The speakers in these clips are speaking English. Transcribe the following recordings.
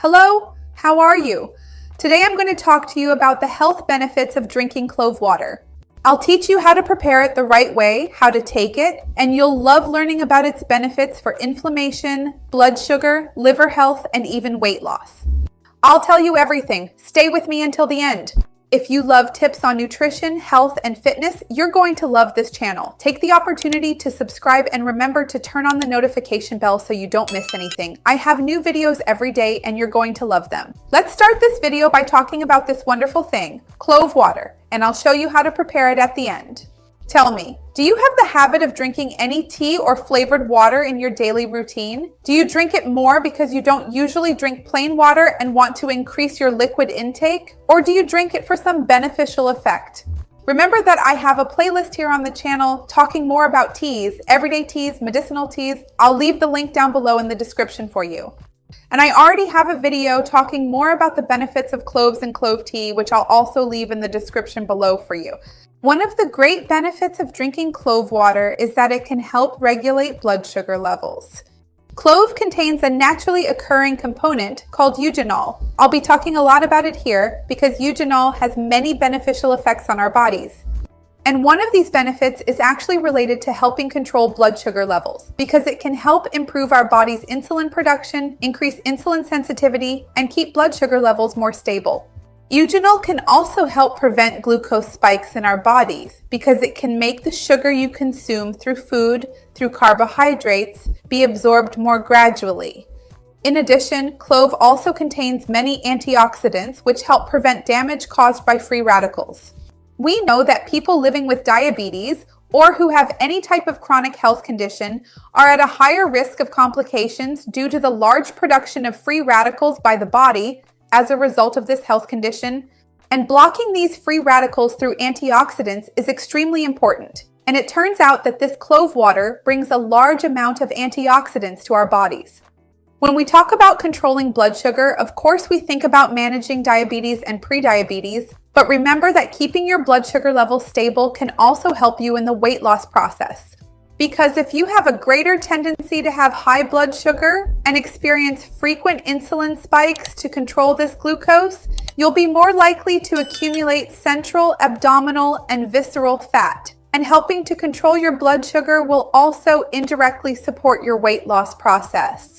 Hello, how are you? Today I'm going to talk to you about the health benefits of drinking clove water. I'll teach you how to prepare it the right way, how to take it, and you'll love learning about its benefits for inflammation, blood sugar, liver health, and even weight loss. I'll tell you everything. Stay with me until the end. If you love tips on nutrition, health, and fitness, you're going to love this channel. Take the opportunity to subscribe and remember to turn on the notification bell so you don't miss anything. I have new videos every day and you're going to love them. Let's start this video by talking about this wonderful thing, clove water, and I'll show you how to prepare it at the end. Tell me, do you have the habit of drinking any tea or flavored water in your daily routine? Do you drink it more because you don't usually drink plain water and want to increase your liquid intake? Or do you drink it for some beneficial effect? Remember that I have a playlist here on the channel talking more about teas, everyday teas, medicinal teas. I'll leave the link down below in the description for you. And I already have a video talking more about the benefits of cloves and clove tea, which I'll also leave in the description below for you. One of the great benefits of drinking clove water is that it can help regulate blood sugar levels. Clove contains a naturally occurring component called eugenol. I'll be talking a lot about it here because eugenol has many beneficial effects on our bodies. And one of these benefits is actually related to helping control blood sugar levels because it can help improve our body's insulin production, increase insulin sensitivity, and keep blood sugar levels more stable. Eugenol can also help prevent glucose spikes in our bodies because it can make the sugar you consume through food, through carbohydrates, be absorbed more gradually. In addition, clove also contains many antioxidants which help prevent damage caused by free radicals. We know that people living with diabetes or who have any type of chronic health condition are at a higher risk of complications due to the large production of free radicals by the body as a result of this health condition, and blocking these free radicals through antioxidants is extremely important. And it turns out that this clove water brings a large amount of antioxidants to our bodies. When we talk about controlling blood sugar, of course we think about managing diabetes and prediabetes, but remember that keeping your blood sugar levels stable can also help you in the weight loss process. Because if you have a greater tendency to have high blood sugar and experience frequent insulin spikes to control this glucose, you'll be more likely to accumulate central, abdominal, and visceral fat. And helping to control your blood sugar will also indirectly support your weight loss process.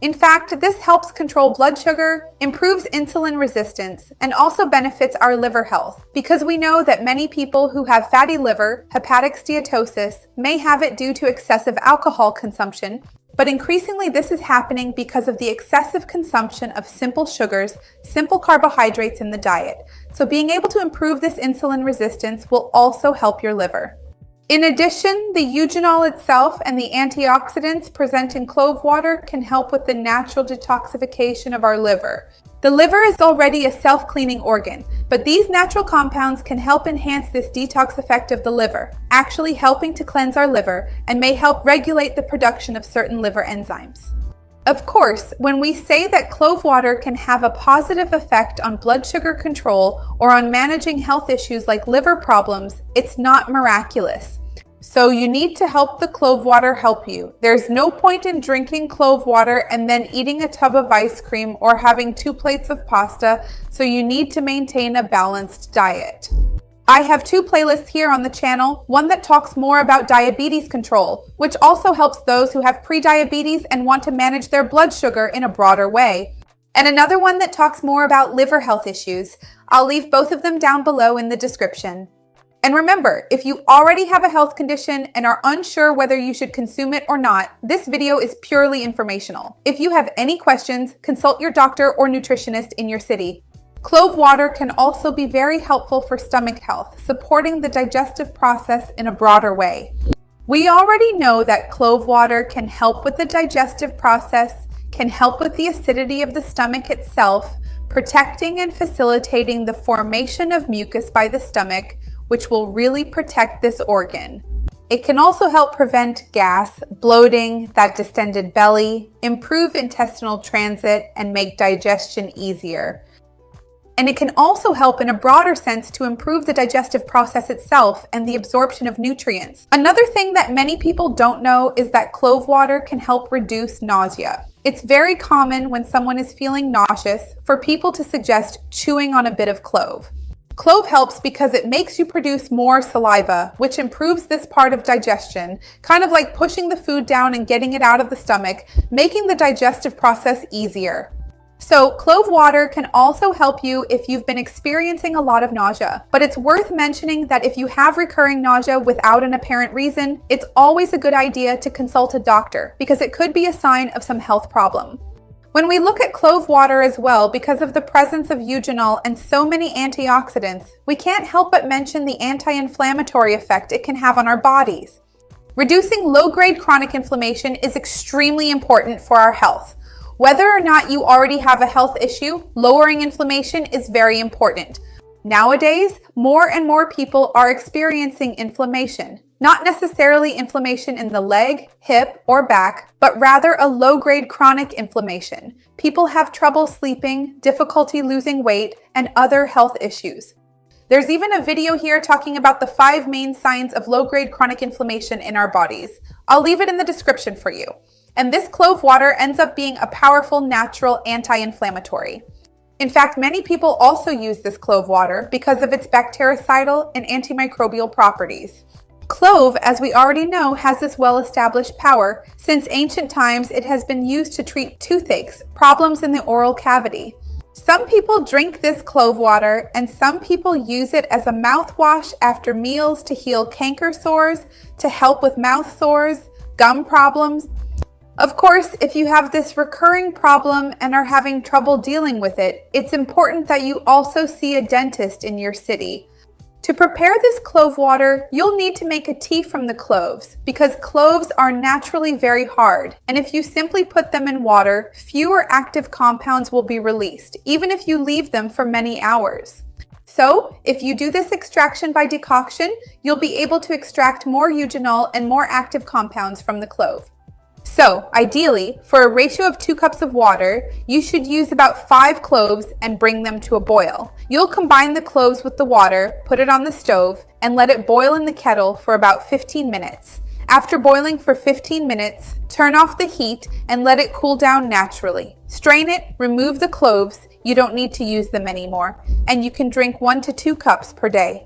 In fact, this helps control blood sugar, improves insulin resistance, and also benefits our liver health because we know that many people who have fatty liver, hepatic steatosis, may have it due to excessive alcohol consumption, but increasingly this is happening because of the excessive consumption of simple sugars, simple carbohydrates in the diet. So being able to improve this insulin resistance will also help your liver. In addition, the eugenol itself and the antioxidants present in clove water can help with the natural detoxification of our liver. The liver is already a self-cleaning organ, but these natural compounds can help enhance this detox effect of the liver, actually helping to cleanse our liver and may help regulate the production of certain liver enzymes. Of course, when we say that clove water can have a positive effect on blood sugar control or on managing health issues like liver problems, it's not miraculous. So you need to help the clove water help you. There's no point in drinking clove water and then eating a tub of ice cream or having 2 plates of pasta, so you need to maintain a balanced diet. I have 2 playlists here on the channel, one that talks more about diabetes control, which also helps those who have prediabetes and want to manage their blood sugar in a broader way, and another one that talks more about liver health issues. I'll leave both of them down below in the description. And remember, if you already have a health condition and are unsure whether you should consume it or not, this video is purely informational. If you have any questions, consult your doctor or nutritionist in your city. Clove water can also be very helpful for stomach health, supporting the digestive process in a broader way. We already know that clove water can help with the digestive process, can help with the acidity of the stomach itself, protecting and facilitating the formation of mucus by the stomach, which will really protect this organ. It can also help prevent gas, bloating, that distended belly, improve intestinal transit, and make digestion easier. And it can also help in a broader sense to improve the digestive process itself and the absorption of nutrients. Another thing that many people don't know is that clove water can help reduce nausea. It's very common when someone is feeling nauseous for people to suggest chewing on a bit of clove. Clove helps because it makes you produce more saliva, which improves this part of digestion, kind of like pushing the food down and getting it out of the stomach, making the digestive process easier. So clove water can also help you if you've been experiencing a lot of nausea, but it's worth mentioning that if you have recurring nausea without an apparent reason, it's always a good idea to consult a doctor because it could be a sign of some health problem. When we look at clove water as well, because of the presence of eugenol and so many antioxidants, we can't help but mention the anti-inflammatory effect it can have on our bodies. Reducing low-grade chronic inflammation is extremely important for our health. Whether or not you already have a health issue, lowering inflammation is very important. Nowadays, more and more people are experiencing inflammation. Not necessarily inflammation in the leg, hip, or back, but rather a low-grade chronic inflammation. People have trouble sleeping, difficulty losing weight, and other health issues. There's even a video here talking about the 5 main signs of low-grade chronic inflammation in our bodies. I'll leave it in the description for you. And this clove water ends up being a powerful natural anti-inflammatory. In fact, many people also use this clove water because of its bactericidal and antimicrobial properties. Clove, as we already know, has this well-established power. Since ancient times, it has been used to treat toothaches, problems in the oral cavity. Some people drink this clove water, and some people use it as a mouthwash after meals to heal canker sores, to help with mouth sores, gum problems. Of course, if you have this recurring problem and are having trouble dealing with it, it's important that you also see a dentist in your city. To prepare this clove water, you'll need to make a tea from the cloves because cloves are naturally very hard, and if you simply put them in water, fewer active compounds will be released, even if you leave them for many hours. So, if you do this extraction by decoction, you'll be able to extract more eugenol and more active compounds from the clove. So, ideally, for a ratio of 2 cups of water, you should use about 5 cloves and bring them to a boil. You'll combine the cloves with the water, put it on the stove, and let it boil in the kettle for about 15 minutes. After boiling for 15 minutes, turn off the heat and let it cool down naturally. Strain it, remove the cloves, you don't need to use them anymore, and you can drink 1 to 2 cups per day.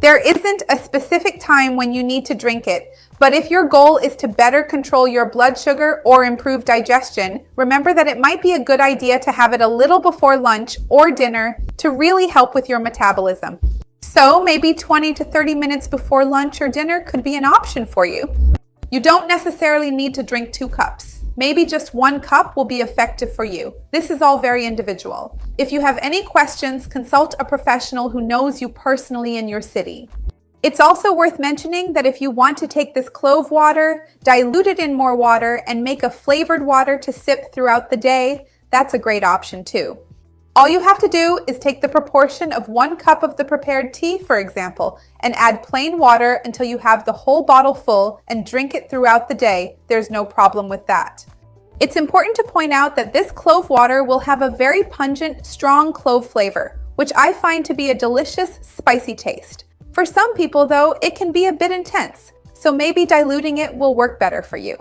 There isn't a specific time when you need to drink it, but if your goal is to better control your blood sugar or improve digestion, remember that it might be a good idea to have it a little before lunch or dinner to really help with your metabolism. So maybe 20 to 30 minutes before lunch or dinner could be an option for you. You don't necessarily need to drink 2 cups. Maybe just 1 cup will be effective for you. This is all very individual. If you have any questions, consult a professional who knows you personally in your city. It's also worth mentioning that if you want to take this clove water, dilute it in more water, and make a flavored water to sip throughout the day, that's a great option too. All you have to do is take the proportion of 1 cup of the prepared tea, for example, and add plain water until you have the whole bottle full and drink it throughout the day. There's no problem with that. It's important to point out that this clove water will have a very pungent, strong clove flavor, which I find to be a delicious, spicy taste. For some people, though, it can be a bit intense, so maybe diluting it will work better for you.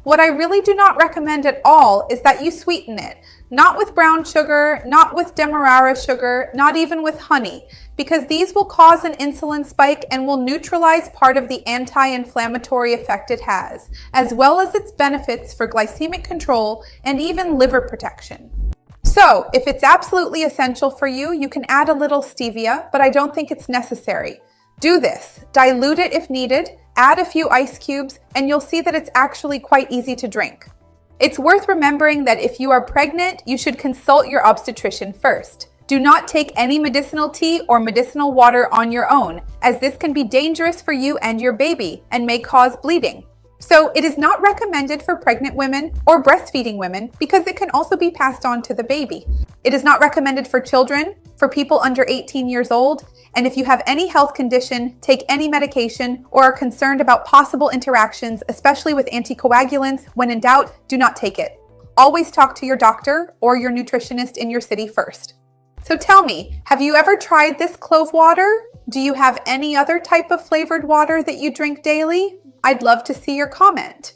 What I really do not recommend at all is that you sweeten it. Not with brown sugar, not with demerara sugar, not even with honey, because these will cause an insulin spike and will neutralize part of the anti-inflammatory effect it has, as well as its benefits for glycemic control and even liver protection. So, if it's absolutely essential for you, you can add a little stevia, but I don't think it's necessary. Do this, dilute it if needed, add a few ice cubes, and you'll see that it's actually quite easy to drink. It's worth remembering that if you are pregnant, you should consult your obstetrician first. Do not take any medicinal tea or medicinal water on your own, as this can be dangerous for you and your baby and may cause bleeding. So it is not recommended for pregnant women or breastfeeding women because it can also be passed on to the baby. It is not recommended for children, for people under 18 years old, and if you have any health condition, take any medication, or are concerned about possible interactions, especially with anticoagulants, when in doubt, do not take it. Always talk to your doctor or your nutritionist in your city first. So tell me, have you ever tried this clove water? Do you have any other type of flavored water that you drink daily? I'd love to see your comment.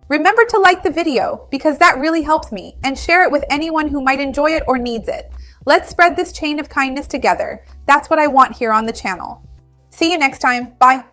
Remember to like the video because that really helps me, and share it with anyone who might enjoy it or needs it. Let's spread this chain of kindness together. That's what I want here on the channel. See you next time. Bye.